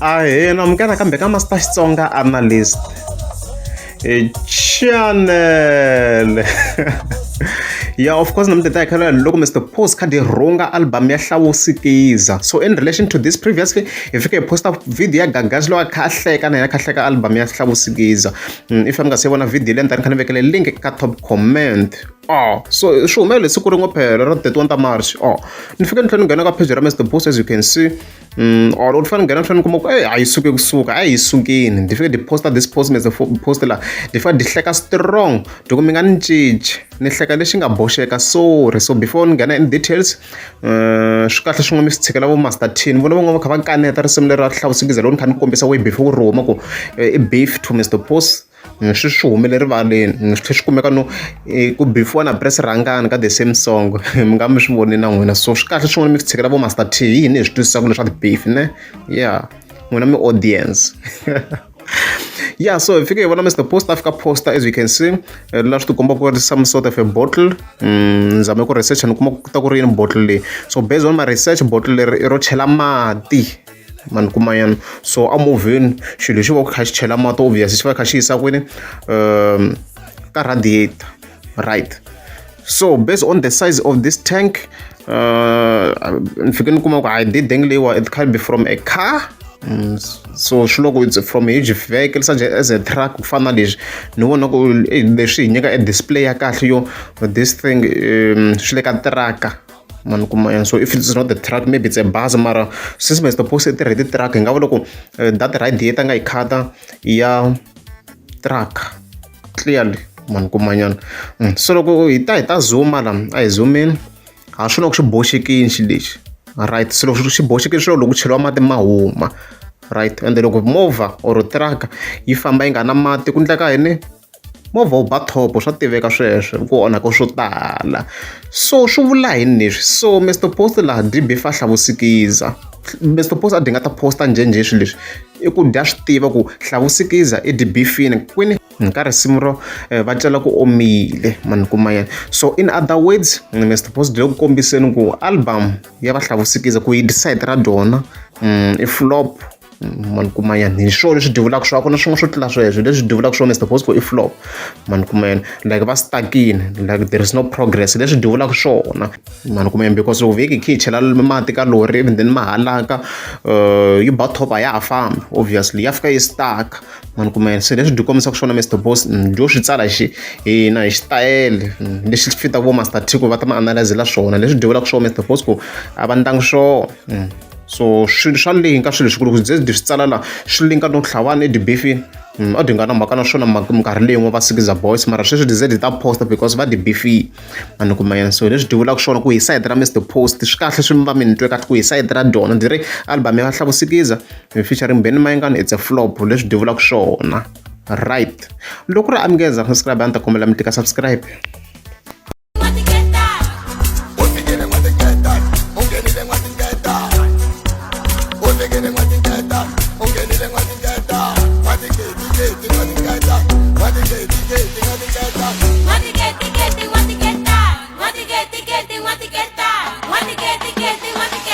Ahena mukana kambe ka Master Xitsonga analyst. Channel. Yeah, of course, namteta ikhala loko Mr. Post khadi ronga album ya Hlavu Sikiza. So in relation to this previously, if you can post a video ya Gagazi lo akhahleka na yakhahleka album ya Hlavu Sikiza. If I'm gonna video le ntani khani vekele link ka top comment. So swi humele siku rin'we phela ra 31 ta March. Ni fika ni tlhela ni nghena ka page ra Mr. Post, as you can see. Or u fanele nghena tlhela ni kuma ku a yi suki kusuka, a yi sukini. Ni fika di posta this post Mr. Post la. Di fika di hleka strong. Loko mi nga ni cinci ni hleka lexi nga boxeka, sorry. So before ni nghena in details, swi kahle swin'we mi swi tshikela vo Master T. Ni vona van'wana va kha va kaneta risimu leri ra Hlavu Sikiza loko ni kha ni kombisa way before ku rhuma ku i beef to Mr. Post. Swi humele rivaleni, swi tlhe swi kumeka no ku beefiwa na press rhangani ka the same song. Mi nga mi swi voni na n'wina, so swi kahle swin'wana mi swi tshikela vo Master T. Yini hi swi twisisaka leswa ti-beef ne, yeah, n'wina mi audience. Yeah, so if you can Mr. Post Africa poster, as you can see, last to come up with some sort of a bottle. Nzame research and come up with bottle. So based on my research, bottle ro chela mati. Man kumayan. So I'm moving. She do show cash chela mati obvious. She cash is away. Ka radiator, right? So based on the size of this tank, if you can come up, I did dengle it can be from a car. So Shlogo it's from a huge vehicle such as a truck finally no one go a display a this thing like a truck man. So if it's not the truck, maybe it's a bus mara since Mr. Post it ready truck nga loko that radiator nga ikhata ya truck clearly man kumanyan. So loko ita zoom mala I zoom in a swi loko swi boxekini xilexi. Right, so loko swi boxekini swilo loko cheliwa mati ma huma, right, and then loko movha or truck yi famba yi nga na mati ku ndleka yini movha wu ba top swa tiveka sweswo ku onhaka swo tala. So swi vula yini leswi? So Mr. Post laha beefa Hlavu Sikiza. Mr. Post a dinga ta posta njhenjhe swilo leswi i ku dya swi tiva ku Hlavu Sikiza i beefini kwini nkarhi simu ro va cela ku omile man kumayana. So in other words, Mr. Post loko kombiseni ku album ya va Hlavu Sikiza ku yi decide ra dona i flop man kumayana. Ni sure leswi divulaka swa ku na swin'wana swo tlula sweswo leswi divulaka swa Mr. Post ku i flop man kumayana, like va stuckini, like there is no progress leswi divulaka swona man kumayana, because vhiki khi chela mati ka lori even then mahalaka yi ba top ya famba obviously ya fika yi stuck man kumayana. Se leswi dikombisa ku swona Mr. Post njo swi tsala xi hina hi xitayele lexi fita vo Master T ku va ta ma analyze la swona leswi divulaka swona Mr. Post ku a va ndangi swona. So swilo swa linka swilo leswikulu ku swi tsala la swi linka no Hlavani i beefini a dinga na mhaka na swona minkarhi leyin'we va Sikiza boys mara sweswi dizedi ta posta because va beefi mani kumayana. So leswi divulaka swona ku hi side ra Mr. Post swi kahle swi va mi ni twe kahle ku hi side ra dona ni ri album ya Hlavu Sikiza featuring Benny Mayengani it's a flop leswi divulaka swona, right? Loko ri amukeza subscribe anta kombela mi tika subscribe. What